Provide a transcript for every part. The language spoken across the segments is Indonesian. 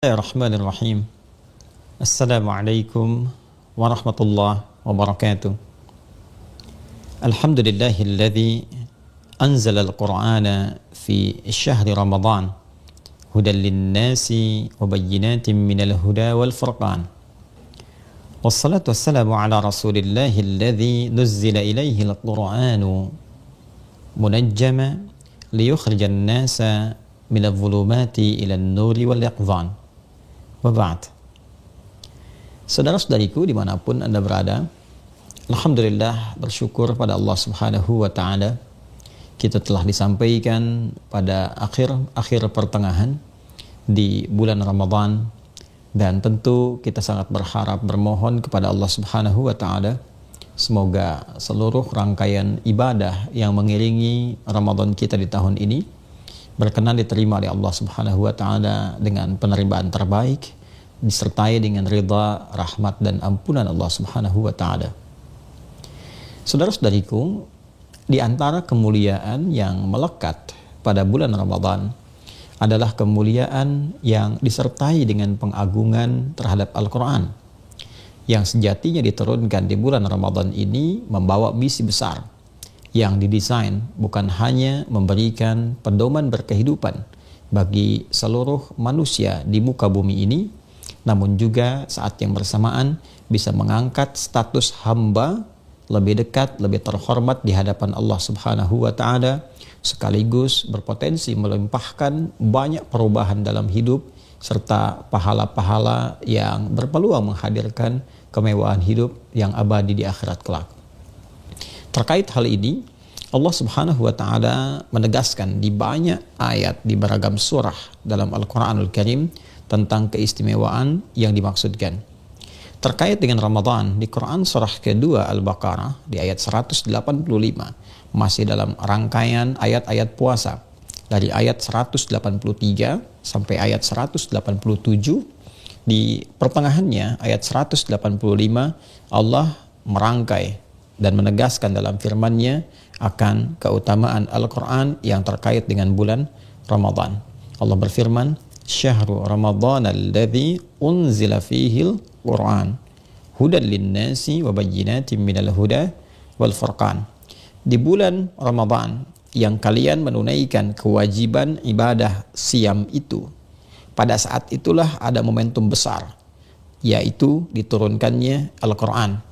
Bismillahirrahmanirrahim. Assalamualaikum warahmatullahi wabarakatuh. Alhamdulillahilladzi anzala al-Qur'ana fi syahri Ramadan hudan lin-nasi wa bayyinatin minal huda wal furqan. Wassalatu wassalamu ala Rasulillahilladzi nuzzila ilaihi al-Qur'anu munajjama liyukhrijan nasa minal zulumati ilan nuri wal yaqdhan. Wa ba'd. Saudara-saudariku dimanapun Anda berada, alhamdulillah bersyukur pada Allah Subhanahu wa ta'ala, kita telah disampaikan pada akhir pertengahan di bulan Ramadan, dan tentu kita sangat berharap bermohon kepada Allah Subhanahu wa ta'ala semoga seluruh rangkaian ibadah yang mengiringi Ramadan kita di tahun ini berkenan diterima oleh Allah Subhanahu wa ta'ala dengan penerimaan terbaik, disertai dengan ridha, rahmat dan ampunan Allah Subhanahu wa ta'ala. Saudara-saudariku, di antara kemuliaan yang melekat pada bulan Ramadan adalah kemuliaan yang disertai dengan pengagungan terhadap Al-Quran, yang sejatinya diturunkan di bulan Ramadan ini membawa misi besar yang didesain bukan hanya memberikan pedoman berkehidupan bagi seluruh manusia di muka bumi ini, namun juga saat yang bersamaan bisa mengangkat status hamba lebih dekat, lebih terhormat di hadapan Allah Subhanahu wa ta'ala, sekaligus berpotensi melimpahkan banyak perubahan dalam hidup serta pahala-pahala yang berpeluang menghadirkan kemewahan hidup yang abadi di akhirat kelak. Terkait hal ini, Allah Subhanahu wa ta'ala menegaskan di banyak ayat di beragam surah dalam Al-Quranul Karim tentang keistimewaan yang dimaksudkan. Terkait dengan Ramadan, di Quran surah kedua Al-Baqarah di ayat 185, masih dalam rangkaian ayat-ayat puasa dari ayat 183 sampai ayat 187. Di pertengahannya ayat 185 Allah merangkai dan menegaskan dalam firman-Nya akan keutamaan Al-Quran yang terkait dengan bulan Ramadan. Allah berfirman, "Syahrul Ramadan alladzi unzila fihil Qur'an hudan lin-nasi wa bayyinatin minal huda wal furqan." Di bulan Ramadan yang kalian menunaikan kewajiban ibadah siam itu, pada saat itulah ada momentum besar, yaitu diturunkannya Al-Quran,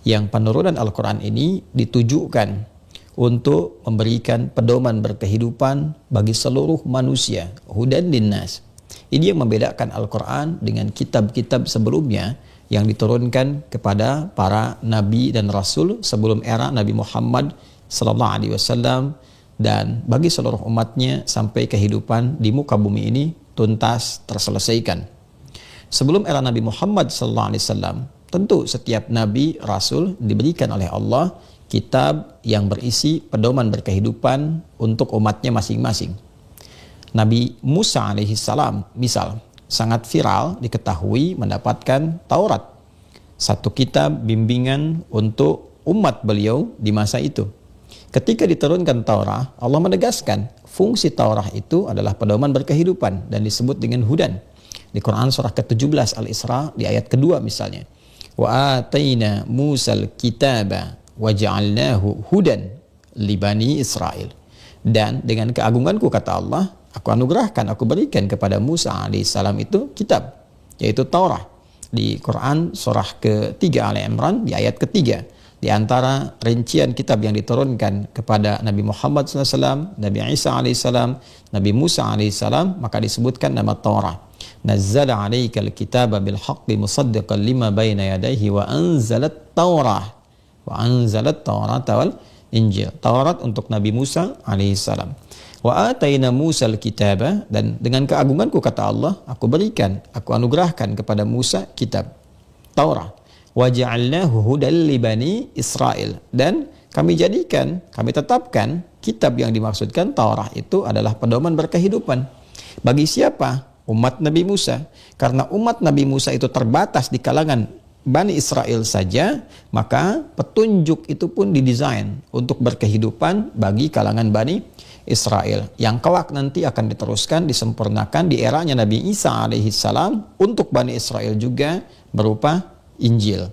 yang penurunan Al-Quran ini ditujukan untuk memberikan pedoman berkehidupan bagi seluruh manusia, hudan linnas. Ini yang membedakan Al-Quran dengan kitab-kitab sebelumnya yang diturunkan kepada para nabi dan rasul sebelum era Nabi Muhammad SAW, dan bagi seluruh umatnya sampai kehidupan di muka bumi ini tuntas terselesaikan. Sebelum era Nabi Muhammad SAW, tentu setiap nabi, rasul diberikan oleh Allah kitab yang berisi pedoman berkehidupan untuk umatnya masing-masing. Nabi Musa alaihissalam misal sangat viral diketahui mendapatkan Taurat, satu kitab bimbingan untuk umat beliau di masa itu. Ketika diturunkan Taurat, Allah menegaskan fungsi Taurat itu adalah pedoman berkehidupan dan disebut dengan hudan. Di Quran surah ke-17 Al-Isra di ayat kedua misalnya, wa ataina Musal kitaba wa ja'alnahu hudan li bani Israel. Dan dengan keagunganku, kata Allah, aku anugerahkan, aku berikan kepada Musa alaihissalam itu kitab, yaitu Taurat. Di Quran surah ke-3 Al-Imran di ayat ke-3, di antara rincian kitab yang diturunkan kepada Nabi Muhammad SAW, Nabi Isa alaihissalam, Nabi Musa alaihissalam, maka disebutkan nama Taurat. Nazzala alaikal kitaba bil haqqi musaddiqan lima baina yadayhi wa anzalat Taurah wa anzalat Taurata wal Injil. Taurat untuk Nabi Musa alaihissalam. Wa ataina Musal kitaba, dan dengan keagunganku, kata Allah, aku berikan, aku anugerahkan kepada Musa kitab Taurat. Wa ja'alnahu hudan li bani Israel, dan kami jadikan, kami tetapkan kitab yang dimaksudkan Taurat itu adalah pedoman berkehidupan. Bagi siapa? Umat Nabi Musa. Karena umat Nabi Musa itu terbatas di kalangan Bani Israel saja, maka petunjuk itu pun didesain untuk berkehidupan bagi kalangan Bani Israel yang kelak nanti akan diteruskan, disempurnakan di eranya Nabi Isa alaihissalam untuk Bani Israel juga berupa Injil.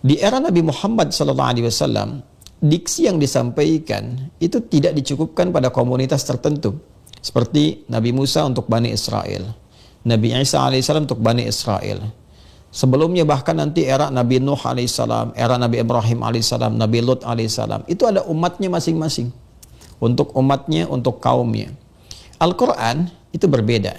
Di era Nabi Muhammad SAW, diksi yang disampaikan itu tidak dicukupkan pada komunitas tertentu, seperti Nabi Musa untuk Bani Israel, Nabi Isa alaihissalam untuk Bani Israel. Sebelumnya bahkan nanti era Nabi Nuh alaihissalam, era Nabi Ibrahim alaihissalam, Nabi Lut alaihissalam, itu ada umatnya masing-masing. Untuk umatnya, untuk kaumnya. Al-Quran itu berbeda.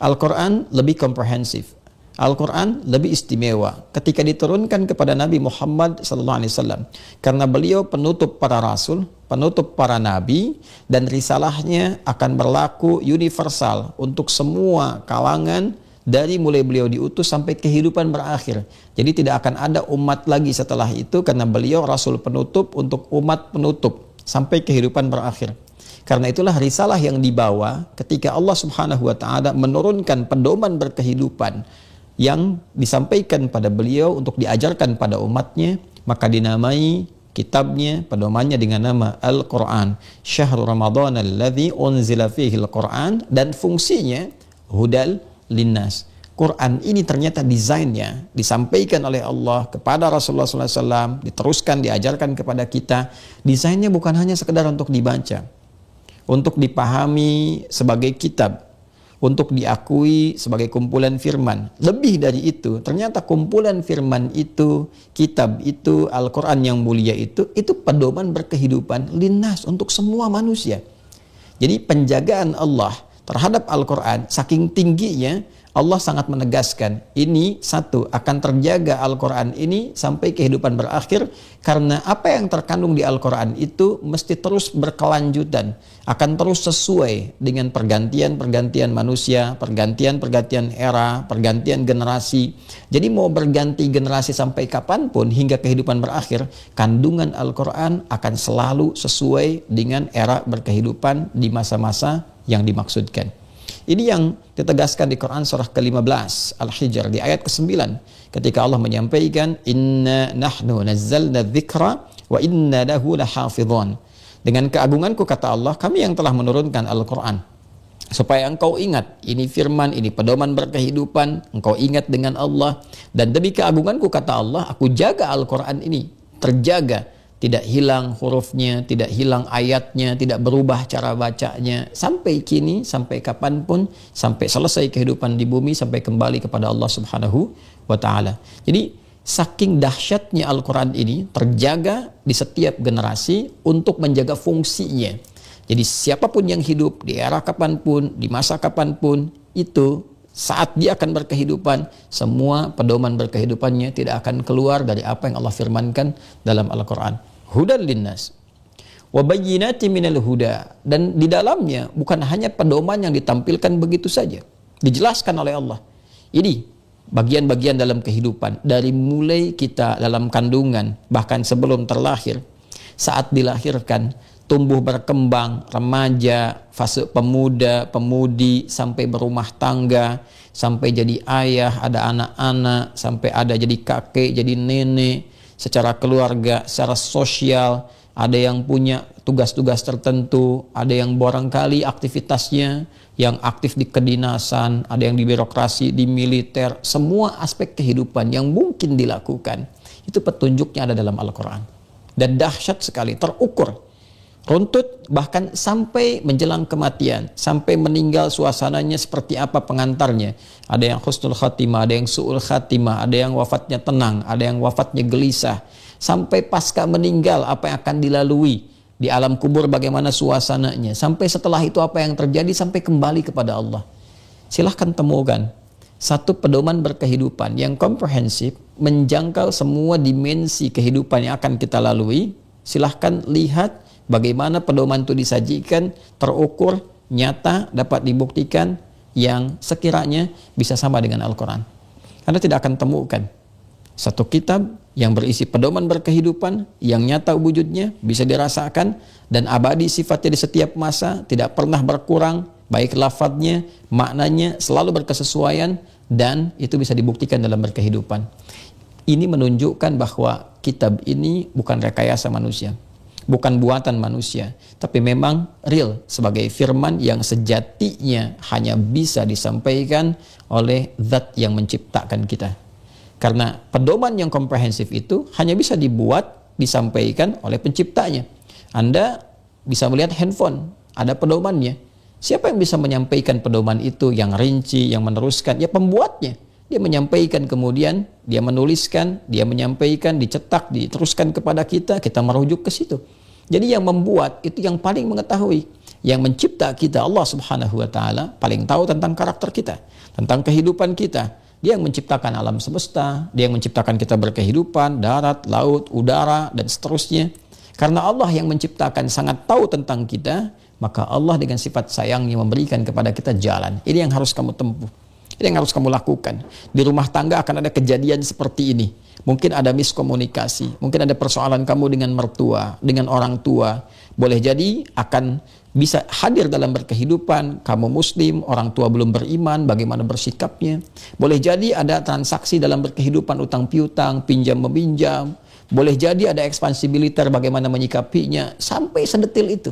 Al-Quran lebih komprehensif. Al-Quran lebih istimewa ketika diturunkan kepada Nabi Muhammad SAW. Karena beliau penutup para rasul, penutup para nabi, dan risalahnya akan berlaku universal untuk semua kalangan dari mulai beliau diutus sampai kehidupan berakhir. Jadi tidak akan ada umat lagi setelah itu karena beliau rasul penutup untuk umat penutup sampai kehidupan berakhir. Karena itulah risalah yang dibawa ketika Allah Subhanahu wa taala menurunkan pedoman berkehidupan yang disampaikan pada beliau untuk diajarkan pada umatnya, maka dinamai kitabnya, pedomannya dengan nama Al-Quran. Syahrul Ramadan alladzi unzila fihi Al-Quran, dan fungsinya hudal linnas. Quran ini ternyata desainnya disampaikan oleh Allah kepada Rasulullah SAW, diteruskan, diajarkan kepada kita. Desainnya bukan hanya sekedar untuk dibaca, untuk dipahami sebagai kitab, untuk diakui sebagai kumpulan firman. Lebih dari itu, ternyata kumpulan firman itu, kitab itu, Al-Quran yang mulia itu pedoman berkehidupan linnas untuk semua manusia. Jadi penjagaan Allah terhadap Al-Quran saking tingginya, Allah sangat menegaskan ini satu, akan terjaga Al-Quran ini sampai kehidupan berakhir, karena apa yang terkandung di Al-Quran itu mesti terus berkelanjutan, akan terus sesuai dengan pergantian-pergantian manusia, pergantian-pergantian era, pergantian generasi. Jadi mau berganti generasi sampai kapanpun hingga kehidupan berakhir, kandungan Al-Quran akan selalu sesuai dengan era berkehidupan di masa-masa yang dimaksudkan. Ini yang ditegaskan di Quran surah ke-15 Al-Hijr di ayat ke-9 ketika Allah menyampaikan inna nahnu nazzalna dzikra wa inna lahu lahafidhun. Dengan keagunganku, kata Allah, kami yang telah menurunkan Al-Quran supaya engkau ingat, ini firman, ini pedoman berkehidupan, engkau ingat dengan Allah, dan demi keagunganku, kata Allah, aku jaga Al-Quran ini terjaga, tidak hilang hurufnya, tidak hilang ayatnya, tidak berubah cara bacanya sampai kini, sampai kapanpun, sampai selesai kehidupan di bumi, sampai kembali kepada Allah Subhanahu wa taala. Jadi saking dahsyatnya Al-Quran ini terjaga di setiap generasi untuk menjaga fungsinya. Jadi siapapun yang hidup di era kapanpun, di masa kapanpun, itu saat dia akan berkehidupan, semua pedoman berkehidupannya tidak akan keluar dari apa yang Allah firmankan dalam Al-Quran. Hudan linnas wa bayyinatin minal huda, dan di dalamnya bukan hanya pedoman yang ditampilkan begitu saja, dijelaskan oleh Allah. Ini bagian-bagian dalam kehidupan, dari mulai kita dalam kandungan, bahkan sebelum terlahir, saat dilahirkan, tumbuh berkembang, remaja, fase pemuda, pemudi, sampai berumah tangga, sampai jadi ayah, ada anak-anak, sampai ada jadi kakek, jadi nenek, secara keluarga, secara sosial, ada yang punya tugas-tugas tertentu, ada yang barangkali aktivitasnya yang aktif di kedinasan, ada yang di birokrasi, di militer, semua aspek kehidupan yang mungkin dilakukan, itu petunjuknya ada dalam Al-Quran. Dan dahsyat sekali, terukur, runtut, bahkan sampai menjelang kematian, sampai meninggal suasananya seperti apa pengantarnya. Ada yang husnul khatimah, ada yang su'ul khatimah, ada yang wafatnya tenang, ada yang wafatnya gelisah. Sampai pasca meninggal apa yang akan dilalui di alam kubur, bagaimana suasananya. Sampai setelah itu apa yang terjadi, sampai kembali kepada Allah. Silahkan temukan satu pedoman berkehidupan yang komprehensif, menjangkau semua dimensi kehidupan yang akan kita lalui. Silahkan lihat bagaimana pedoman itu disajikan, terukur, nyata, dapat dibuktikan, yang sekiranya bisa sama dengan Al-Quran. Anda tidak akan temukan satu kitab yang berisi pedoman berkehidupan, yang nyata wujudnya, bisa dirasakan, dan abadi sifatnya di setiap masa, tidak pernah berkurang, baik lafadznya, maknanya, selalu berkesesuaian dan itu bisa dibuktikan dalam berkehidupan. Ini menunjukkan bahwa kitab ini bukan rekayasa manusia, bukan buatan manusia, tapi memang real sebagai firman yang sejatinya hanya bisa disampaikan oleh zat yang menciptakan kita. Karena pedoman yang komprehensif itu hanya bisa dibuat, disampaikan oleh penciptanya. Anda bisa melihat handphone, ada pedomannya. Siapa yang bisa menyampaikan pedoman itu yang rinci, yang meneruskan? Ya pembuatnya. Dia menyampaikan, kemudian dia menuliskan, dia menyampaikan, dicetak, diteruskan kepada kita, kita merujuk ke situ. Jadi yang membuat itu yang paling mengetahui. Yang mencipta kita, Allah Subhanahu wa Ta'ala, paling tahu tentang karakter kita, tentang kehidupan kita. Dia yang menciptakan alam semesta, dia yang menciptakan kita berkehidupan, darat, laut, udara, dan seterusnya. Karena Allah yang menciptakan sangat tahu tentang kita, maka Allah dengan sifat sayangnya memberikan kepada kita jalan. Ini yang harus kamu tempuh. Ini yang harus kamu lakukan. Di rumah tangga akan ada kejadian seperti ini. Mungkin ada miskomunikasi, mungkin ada persoalan kamu dengan mertua, dengan orang tua. Boleh jadi akan bisa hadir dalam berkehidupan, kamu muslim, orang tua belum beriman, bagaimana bersikapnya. Boleh jadi ada transaksi dalam berkehidupan, utang piutang, pinjam meminjam. Boleh jadi ada ekspansi militer, bagaimana menyikapinya, sampai sedetil itu.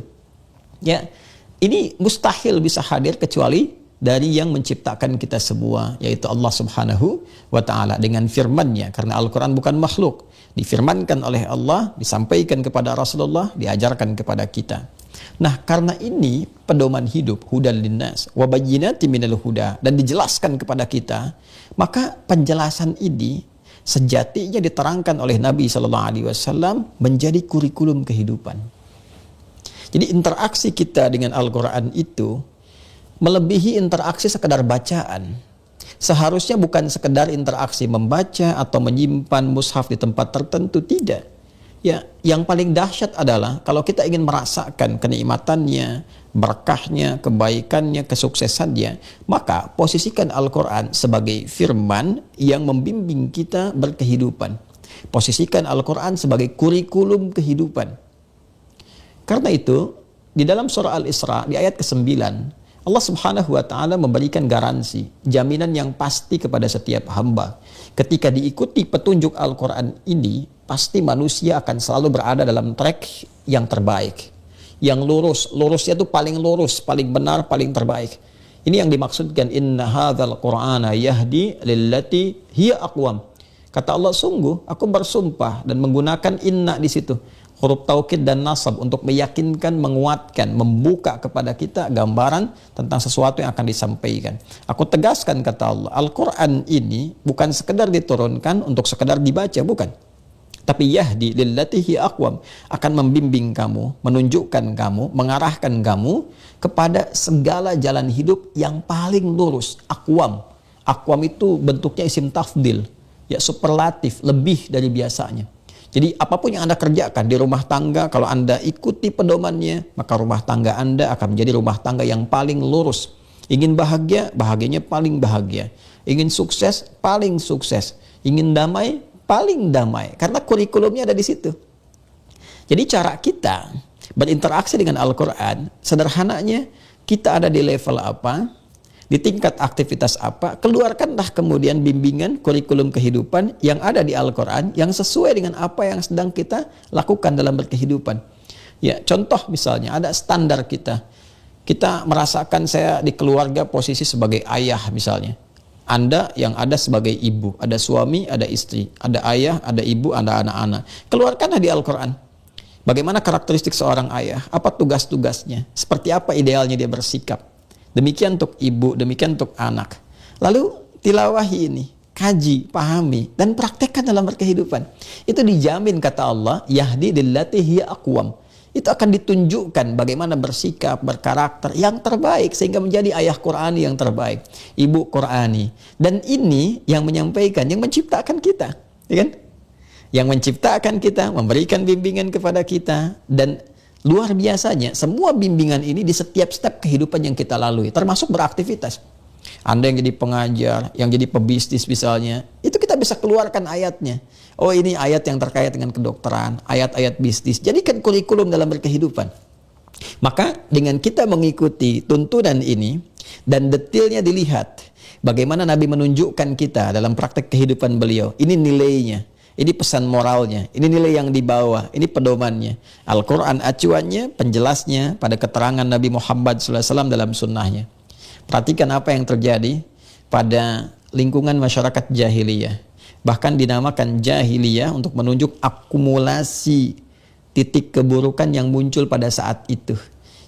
Ya, ini mustahil bisa hadir kecuali dari yang menciptakan kita semua, yaitu Allah Subhanahu wa Ta'ala dengan firman-Nya. Karena Al-Quran bukan makhluk, difirmankan oleh Allah, disampaikan kepada Rasulullah, diajarkan kepada kita. Nah, karena ini pedoman hidup, hudan linnas wa bayyinatin minal huda, dan dijelaskan kepada kita, maka penjelasan ini sejatinya diterangkan oleh Nabi SAW menjadi kurikulum kehidupan. Jadi interaksi kita dengan Al-Quran itu melebihi interaksi sekedar bacaan. Seharusnya bukan sekedar interaksi membaca atau menyimpan mushaf di tempat tertentu, tidak. Ya, yang paling dahsyat adalah kalau kita ingin merasakan kenikmatannya, berkahnya, kebaikannya, kesuksesannya, maka posisikan Al-Quran sebagai firman yang membimbing kita berkehidupan. Posisikan Al-Quran sebagai kurikulum kehidupan. Karena itu, di dalam surah Al-Isra, di ayat ke-9, Allah Subhanahu wa Ta'ala memberikan garansi, jaminan yang pasti kepada setiap hamba. Ketika diikuti petunjuk Al-Quran ini, pasti manusia akan selalu berada dalam track yang terbaik. Yang lurus, lurusnya itu paling lurus, paling benar, paling terbaik. Ini yang dimaksudkan, inna hadzal qur'ana yahdi lillati hiya aqwam. Kata Allah, sungguh aku bersumpah, dan menggunakan inna di situ, huruf taukid dan nasab, untuk meyakinkan, menguatkan, membuka kepada kita gambaran tentang sesuatu yang akan disampaikan. Aku tegaskan, kata Allah, Al-Quran ini bukan sekedar diturunkan untuk sekedar dibaca, bukan. Tapi yahdi lillati hiya aqwam, akan membimbing kamu, menunjukkan kamu, mengarahkan kamu kepada segala jalan hidup yang paling lurus. Aqwam. Aqwam itu bentuknya isim tafdil, ya superlatif, lebih dari biasanya. Jadi apapun yang Anda kerjakan di rumah tangga, kalau Anda ikuti pedomannya, maka rumah tangga Anda akan menjadi rumah tangga yang paling lurus. Ingin bahagia, bahagianya paling bahagia. Ingin sukses, paling sukses. Ingin damai, paling damai. Karena kurikulumnya ada di situ. Jadi cara kita berinteraksi dengan Al-Quran, sederhananya kita ada di level apa, di tingkat aktivitas apa, keluarkanlah kemudian bimbingan kurikulum kehidupan yang ada di Al-Quran yang sesuai dengan apa yang sedang kita lakukan dalam berkehidupan. Ya, contoh misalnya ada standar kita. Kita merasakan saya di keluarga posisi sebagai ayah misalnya. Anda yang ada sebagai ibu, ada suami, ada istri, ada ayah, ada ibu, ada anak-anak. Keluarkanlah di Al-Quran. Bagaimana karakteristik seorang ayah? Apa tugas-tugasnya? Seperti apa idealnya dia bersikap? Demikian untuk ibu, demikian untuk anak. Lalu tilawahi ini, kaji, pahami, dan praktekkan dalam berkehidupan. Itu dijamin, kata Allah, yahdi lillati hiya aqwam. Itu akan ditunjukkan bagaimana bersikap, berkarakter yang terbaik, sehingga menjadi ayah Qurani yang terbaik, ibu Qurani. Dan ini yang menyampaikan, yang menciptakan kita, ya kan? Yang menciptakan kita, memberikan bimbingan kepada kita, dan luar biasanya, semua bimbingan ini di setiap step kehidupan yang kita lalui, termasuk beraktivitas. Anda yang jadi pengajar, yang jadi pebisnis misalnya, itu kita bisa keluarkan ayatnya. Oh, ini ayat yang terkait dengan kedokteran, ayat-ayat bisnis. Jadikan kurikulum dalam berkehidupan. Maka dengan kita mengikuti tuntunan ini, dan detailnya dilihat, Bagaimana Nabi menunjukkan kita dalam praktek kehidupan beliau. Ini nilainya, ini pesan moralnya, ini nilai yang dibawa, ini pedomannya. Al-Quran acuannya, penjelasnya pada keterangan Nabi Muhammad SAW dalam sunnahnya. Perhatikan apa yang terjadi pada lingkungan masyarakat jahiliyah. Bahkan dinamakan jahiliyah untuk menunjuk akumulasi titik keburukan yang muncul pada saat itu.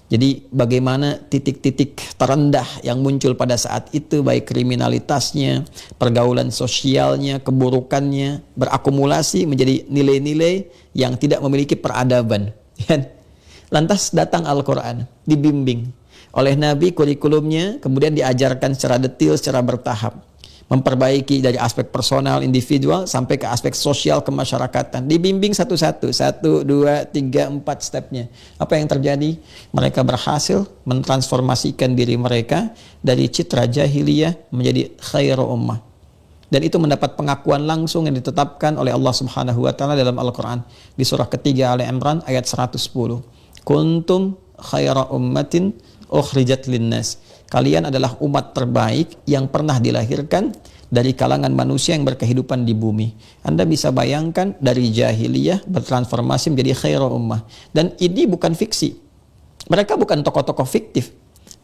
Jadi bagaimana titik-titik terendah yang muncul pada saat itu, baik kriminalitasnya, pergaulan sosialnya, keburukannya, berakumulasi menjadi nilai-nilai yang tidak memiliki peradaban. Lantas datang Al-Quran, dibimbing oleh Nabi kurikulumnya, kemudian diajarkan secara detail, secara bertahap. Memperbaiki dari aspek personal, individual, sampai ke aspek sosial kemasyarakatan. Dibimbing satu-satu, 1, 2, 3, 4 stepnya. Apa yang terjadi? Mereka berhasil mentransformasikan diri mereka dari citra jahiliyah menjadi khairu ummah. Dan itu mendapat pengakuan langsung yang ditetapkan oleh Allah Subhanahu wa taala dalam Al-Quran di surah ketiga Ali Imran ayat 110. Kuntum khaira ummatin ukhrijat linnas. Kalian adalah umat terbaik yang pernah dilahirkan dari kalangan manusia yang berkehidupan di bumi. Anda bisa bayangkan dari jahiliyah bertransformasi menjadi khairu ummah. Dan ini bukan fiksi. Mereka bukan tokoh-tokoh fiktif.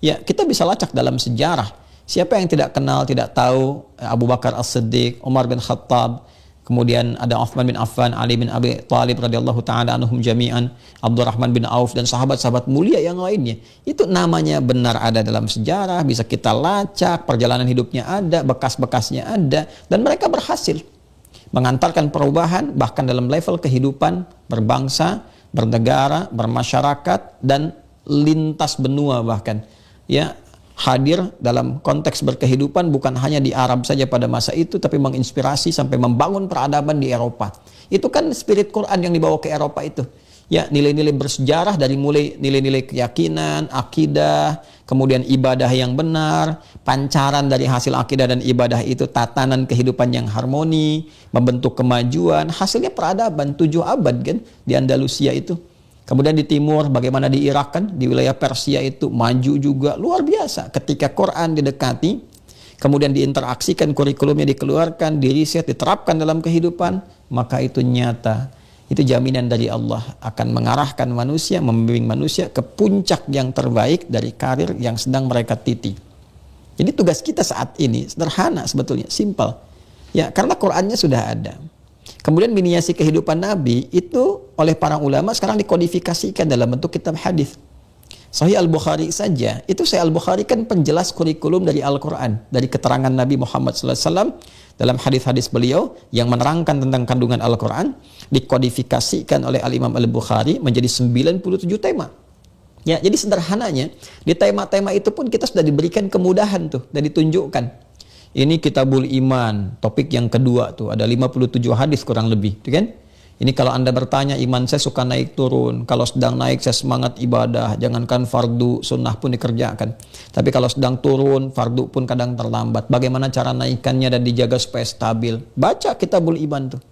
Ya, kita bisa lacak dalam sejarah. Siapa yang tidak kenal, tidak tahu Abu Bakar As-Siddiq, Umar bin Khattab, kemudian ada Uthman bin Affan, Ali bin Abi Thalib radhiyallahu taala anhum jami'an, Abdurrahman bin Auf dan sahabat-sahabat mulia yang lainnya. Itu namanya benar ada dalam sejarah, bisa kita lacak, perjalanan hidupnya ada, bekas-bekasnya ada, dan mereka berhasil mengantarkan perubahan bahkan dalam level kehidupan berbangsa, bernegara, bermasyarakat dan lintas benua bahkan. Ya, hadir dalam konteks berkehidupan bukan hanya di Arab saja pada masa itu, tapi menginspirasi sampai membangun peradaban di Eropa. Itu kan spirit Quran yang dibawa ke Eropa itu. Ya, nilai-nilai bersejarah dari mulai nilai-nilai keyakinan, akidah, kemudian ibadah yang benar, pancaran dari hasil akidah dan ibadah itu tatanan kehidupan yang harmoni, membentuk kemajuan, hasilnya peradaban 7 abad kan di Andalusia itu. Kemudian di timur, bagaimana di Irak kan, di wilayah Persia itu maju juga luar biasa. Ketika Quran didekati, kemudian diinteraksikan, kurikulumnya dikeluarkan, diriset, diterapkan dalam kehidupan, maka itu nyata. Itu jaminan dari Allah akan mengarahkan manusia, membimbing manusia ke puncak yang terbaik dari karir yang sedang mereka titi. Jadi tugas kita saat ini sederhana sebetulnya, simpel. Ya, karena Qurannya sudah ada. Kemudian miniasi kehidupan Nabi itu oleh para ulama sekarang dikodifikasikan dalam bentuk kitab hadis. Sahih Al-Bukhari saja, itu Sahih Al-Bukhari kan penjelas kurikulum dari Al-Quran, dari keterangan Nabi Muhammad SAW dalam hadis-hadis beliau yang menerangkan tentang kandungan Al-Quran, dikodifikasikan oleh Al-Imam Al-Bukhari menjadi 97 tema. Ya, jadi sederhananya di tema-tema itu pun kita sudah diberikan kemudahan tuh dan ditunjukkan. Ini Kitabul Iman, topik yang kedua tuh, ada 57 hadis kurang lebih, gitu kan? Ini kalau Anda bertanya, iman saya suka naik turun. Kalau sedang naik saya semangat ibadah, jangankan fardu, sunnah pun dikerjakan. Tapi kalau sedang turun, fardu pun kadang terlambat. Bagaimana cara naikannya dan dijaga supaya stabil? Baca Kitabul Iman tuh.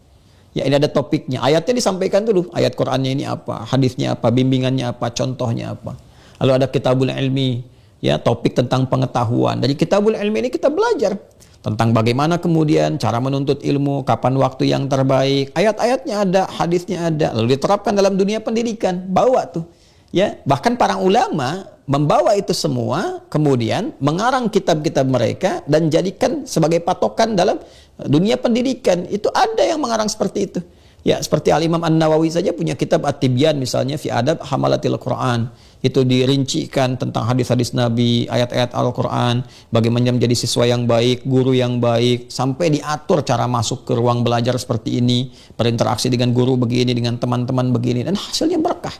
Ya, ini ada topiknya, ayatnya disampaikan dulu, ayat Qur'annya ini apa, hadisnya apa, bimbingannya apa, contohnya apa. Lalu ada Kitabul Ilmi, ya, topik tentang pengetahuan. Dari Kitabul Ilmi ini kita belajar tentang bagaimana kemudian cara menuntut ilmu, kapan waktu yang terbaik. Ayat-ayatnya ada, hadisnya ada, lalu diterapkan dalam dunia pendidikan. Bawa tuh. Ya, bahkan para ulama membawa itu semua, kemudian mengarang kitab-kitab mereka dan jadikan sebagai patokan dalam dunia pendidikan. Itu ada yang mengarang seperti itu. Ya, seperti Al-Imam An-Nawawi saja punya kitab At-Tibyan misalnya fi adab hamalatil Quran. Itu dirincikan tentang hadis-hadis Nabi, ayat-ayat Al-Quran, bagaimana menjadi siswa yang baik, guru yang baik, sampai diatur cara masuk ke ruang belajar seperti ini, berinteraksi dengan guru begini, dengan teman-teman begini, dan hasilnya berkah.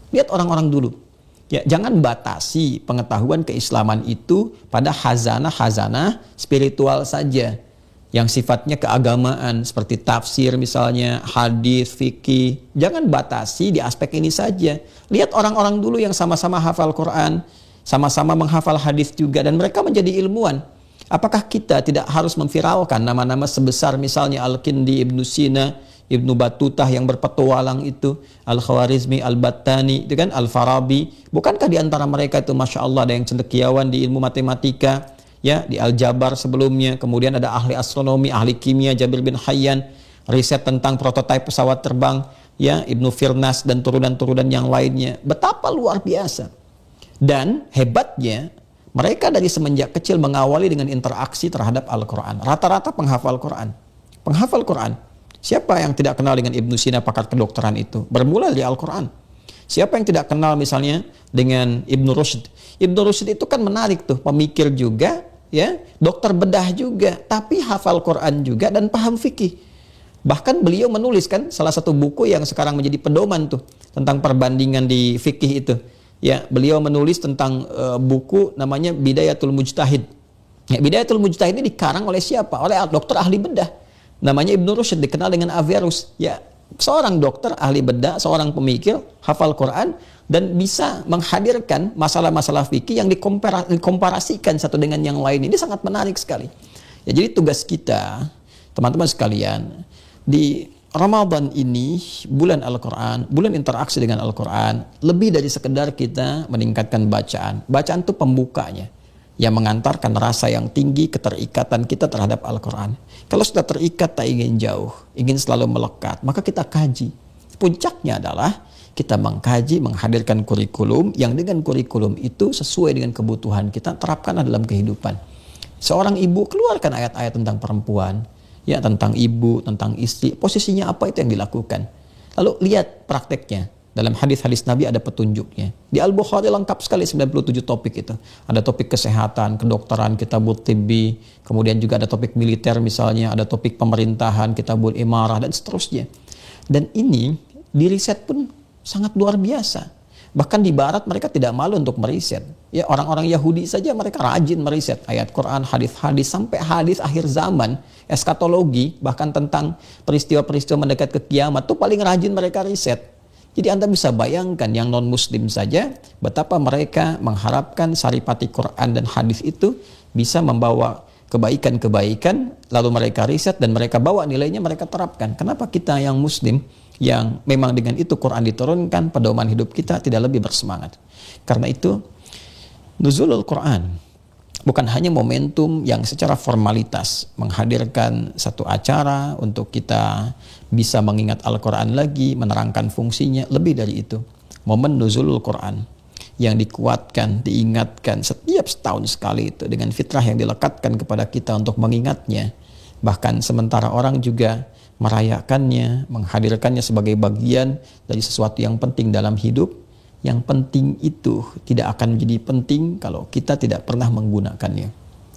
Lihat orang-orang dulu. Ya, jangan batasi pengetahuan keislaman itu pada hazanah-hazanah spiritual saja, yang sifatnya keagamaan seperti tafsir misalnya, hadis, fikih. Jangan batasi di aspek ini saja. Lihat orang-orang dulu yang sama-sama hafal Quran, sama-sama menghafal hadis juga, dan mereka menjadi ilmuwan. Apakah kita tidak harus memviralkan nama-nama sebesar misalnya Al-Kindi, Ibnu Sina, Ibnu Batutah yang berpetualang itu, Al-Khawarizmi, Al-Battani, itu kan, Al-Farabi. Bukankah di antara mereka itu Masya Allah ada yang cendekiawan di ilmu matematika, ya di Al-Jabar sebelumnya, kemudian ada ahli astronomi, ahli kimia Jabir bin Hayyan, riset tentang prototipe pesawat terbang, ya Ibnu Firnas dan turunan-turunan yang lainnya. Betapa luar biasa. Dan hebatnya mereka dari semenjak kecil mengawali dengan interaksi terhadap Al-Quran. Rata-rata penghafal Quran. Penghafal Quran. Siapa yang tidak kenal dengan Ibnu Sina, pakar kedokteran itu? Bermula dari Al-Quran. Siapa yang tidak kenal misalnya dengan Ibnu Rushd? Ibnu Rushd itu kan menarik tuh, pemikir juga, ya, dokter bedah juga, tapi hafal Quran juga dan paham fikih. Bahkan beliau menulis kan salah satu buku yang sekarang menjadi pedoman tuh tentang perbandingan di fikih itu. Ya, beliau menulis tentang buku namanya Bidayatul Mujtahid. Ya, Bidayatul Mujtahid ini dikarang oleh siapa? Oleh dokter ahli bedah. Namanya Ibnu Rushd, dikenal dengan Averroes. Ya, seorang dokter ahli bedah, seorang pemikir, hafal Quran dan bisa menghadirkan masalah-masalah fikih yang dikomparasikan satu dengan yang lain. Ini sangat menarik sekali. Ya, jadi tugas kita, teman-teman sekalian, di Ramadan ini, bulan Al-Quran, bulan interaksi dengan Al-Quran, lebih dari sekedar kita meningkatkan bacaan. Bacaan itu pembukanya, yang mengantarkan rasa yang tinggi, keterikatan kita terhadap Al-Quran. Kalau sudah terikat, tak ingin jauh, ingin selalu melekat, maka kita kaji. Puncaknya adalah kita mengkaji, menghadirkan kurikulum, yang dengan kurikulum itu sesuai dengan kebutuhan kita, terapkanlah dalam kehidupan. Seorang ibu keluarkan ayat-ayat tentang perempuan, ya, tentang ibu, tentang istri, posisinya apa itu yang dilakukan. Lalu lihat prakteknya. Dalam hadis-hadis Nabi ada petunjuknya. Di Al-Bukhari lengkap sekali 97 topik itu. Ada topik kesehatan, kedokteran, kitabul tibbi, kemudian juga ada topik militer misalnya, ada topik pemerintahan, kitabul imarah, dan seterusnya. Dan ini diriset pun sangat luar biasa. Bahkan di barat mereka tidak malu untuk meriset. Ya, orang-orang Yahudi saja mereka rajin meriset ayat Quran, hadis-hadis, sampai hadis akhir zaman, eskatologi, bahkan tentang peristiwa-peristiwa mendekat ke kiamat, itu paling rajin mereka riset. Jadi Anda bisa bayangkan yang non-muslim saja, betapa mereka mengharapkan saripati Quran dan hadis itu bisa membawa kebaikan-kebaikan, lalu mereka riset dan mereka bawa nilainya, mereka terapkan. Kenapa kita yang muslim, yang memang dengan itu Quran diturunkan, pedoman hidup kita tidak lebih bersemangat? Karena itu, nuzulul Quran bukan hanya momentum yang secara formalitas menghadirkan satu acara untuk kita bisa mengingat Al-Quran lagi, menerangkan fungsinya. Lebih dari itu, momen nuzulul Quran yang dikuatkan, diingatkan setiap setahun sekali itu dengan fitrah yang dilekatkan kepada kita untuk mengingatnya. Bahkan sementara orang juga merayakannya, menghadirkannya sebagai bagian dari sesuatu yang penting dalam hidup. Yang penting itu tidak akan menjadi penting kalau kita tidak pernah menggunakannya.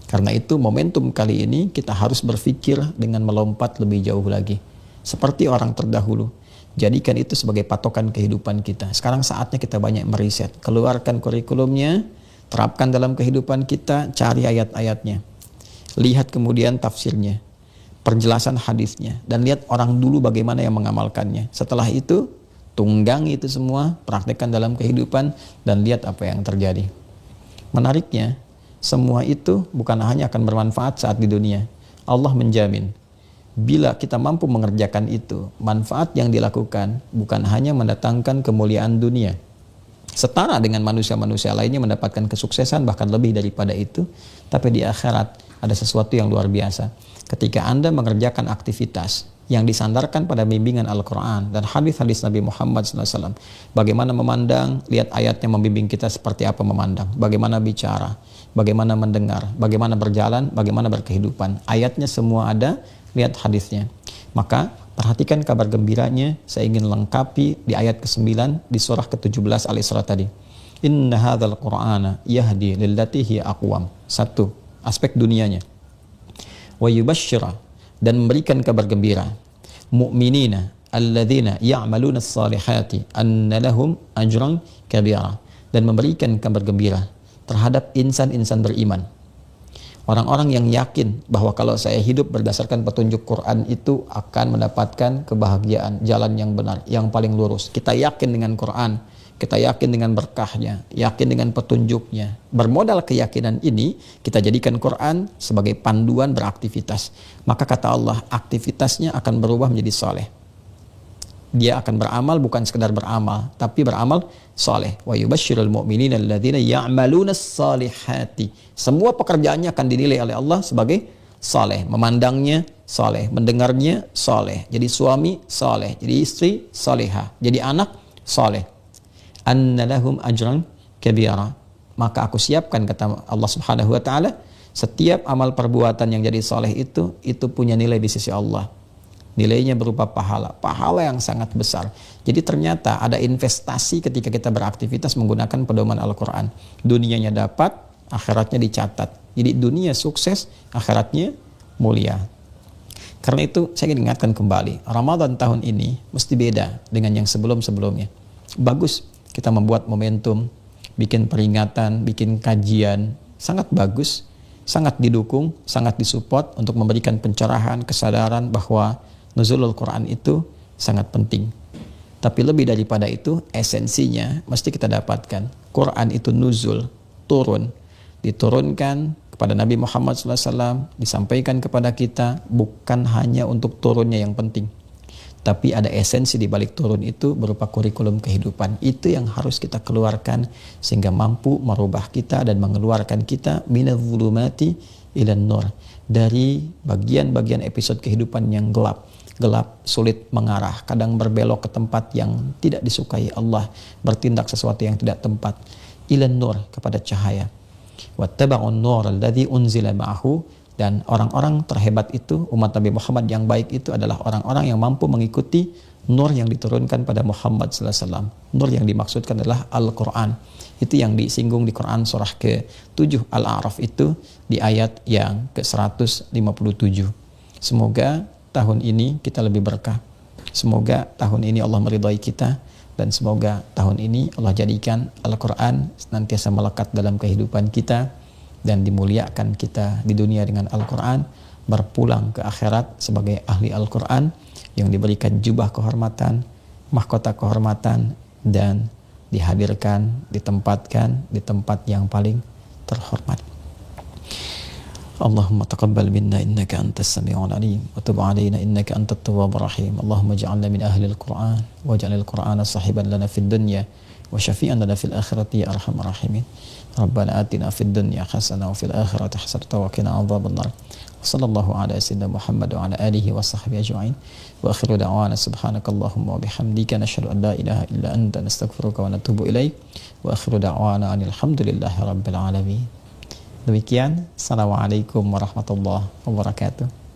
Karena itu momentum kali ini kita harus berpikir dengan melompat lebih jauh lagi. Seperti orang terdahulu, jadikan itu sebagai patokan kehidupan kita. Sekarang saatnya kita banyak meriset, keluarkan kurikulumnya, terapkan dalam kehidupan kita, cari ayat-ayatnya, lihat kemudian tafsirnya, penjelasan hadisnya, dan lihat orang dulu bagaimana yang mengamalkannya. Setelah itu, tunggangi itu semua, praktekkan dalam kehidupan, dan lihat apa yang terjadi. Menariknya, semua itu bukan hanya akan bermanfaat saat di dunia. Allah menjamin, bila kita mampu mengerjakan itu, manfaat yang dilakukan bukan hanya mendatangkan kemuliaan dunia, setara dengan manusia-manusia lainnya mendapatkan kesuksesan, bahkan lebih daripada itu, tapi di akhirat ada sesuatu yang luar biasa. Ketika Anda mengerjakan aktivitas yang disandarkan pada bimbingan Al-Quran dan hadis-hadis Nabi Muhammad SAW, bagaimana memandang, lihat ayatnya membimbing kita seperti apa memandang, bagaimana bicara, bagaimana mendengar, bagaimana berjalan, bagaimana berkehidupan. Ayatnya semua ada, lihat hadisnya. Maka perhatikan kabar gembiranya. Saya ingin lengkapi di ayat ke-9 di surah ke-17 Al-Isra tadi. Inna hadzal Qur'ana yahdi lillati hiya aqwam. Satu, aspek dunianya. Wa yubashshira, dan memberikan kabar gembira, mu'minina alladzina ya'maluna as-salihati anna lahum ajran kabira, dan memberikan kabar gembira terhadap insan-insan beriman, orang-orang yang yakin bahwa kalau saya hidup berdasarkan petunjuk Quran itu akan mendapatkan kebahagiaan, jalan yang benar, yang paling lurus. Kita yakin dengan Quran, kita yakin dengan berkahnya, yakin dengan petunjuknya. Bermodal keyakinan ini, kita jadikan Quran sebagai panduan beraktivitas. Maka kata Allah, aktivitasnya akan berubah menjadi soleh. Dia akan beramal bukan sekedar beramal, tapi beramal saleh. Wa yubasysyirul mu'minina alladzina ya'malunas salihati. Semua pekerjaannya akan dinilai oleh Allah sebagai saleh. Memandangnya saleh, mendengarnya saleh, jadi suami saleh, jadi istri salehah, jadi anak saleh. Anna lahum ajran kabira. Maka aku siapkan, kata Allah Subhanahu wa taala, setiap amal perbuatan yang jadi saleh itu punya nilai di sisi Allah. Nilainya berupa pahala yang sangat besar. Jadi ternyata ada investasi ketika kita beraktivitas menggunakan pedoman Al-Quran. Dunianya dapat, akhiratnya dicatat. Jadi dunia sukses, akhiratnya mulia. Karena itu saya ingin ingatkan kembali, Ramadan tahun ini mesti beda dengan yang sebelum-sebelumnya. Bagus kita membuat momentum, bikin peringatan, bikin kajian, sangat bagus, sangat didukung, sangat disupport untuk memberikan pencerahan, kesadaran bahwa nuzulul Quran itu sangat penting. Tapi lebih daripada itu, esensinya mesti kita dapatkan. Quran itu nuzul, turun, diturunkan kepada Nabi Muhammad SAW, disampaikan kepada kita, bukan hanya untuk turunnya yang penting, tapi ada esensi di balik turun itu berupa kurikulum kehidupan. Itu yang harus kita keluarkan sehingga mampu merubah kita dan mengeluarkan kita minadh-dhulumati ilan nur, dari bagian-bagian episode kehidupan yang gelap, sulit mengarah, kadang berbelok ke tempat yang tidak disukai Allah, bertindak sesuatu yang tidak tempat, ilan nur, kepada cahaya. Wattaba'un nur alladzi unzila ma'ahu. Dan orang-orang terhebat itu, umat Nabi Muhammad yang baik itu adalah orang-orang yang mampu mengikuti nur yang diturunkan pada Muhammad SAW. Nur yang dimaksudkan adalah Al-Quran. Itu yang disinggung di Quran surah ke-7 Al-A'raf itu di ayat yang ke-157. Semoga tahun ini kita lebih berkah. Semoga tahun ini Allah meridai kita. Dan semoga tahun ini Allah jadikan Al-Quran senantiasa melekat dalam kehidupan kita dan dimuliakan kita di dunia dengan Al-Quran, berpulang ke akhirat sebagai ahli Al-Quran yang diberikan jubah kehormatan, mahkota kehormatan, dan dihadirkan, ditempatkan di tempat yang paling terhormat. Allahumma taqabbal minna innaka antas sami'ul alim wa tub 'alaina innaka antat tawwabur rahim. Allahumma ij'alna min ahli al-Qur'an waj'al al-Qur'ana sahiban lana fid dunya wa syafi'an lana fil akhirati ya arhamar rahimin. Rabbana atina fid dunya hasanah wa fil akhirati hasanah wa qina adzabannar. Sallallahu ala sayyidina Muhammad wa ala alihi wa sahbihi ajma'in. Wa akhiru da'wana subhanakallahumma wa bihamdika nashhadu an la ilaha illa anta nastaghfiruka wa natubu ilaik. Wa akhiru da'wana alhamdulillahi rabbil alamin. Demikian, assalamualaikum warahmatullahi wabarakatuh.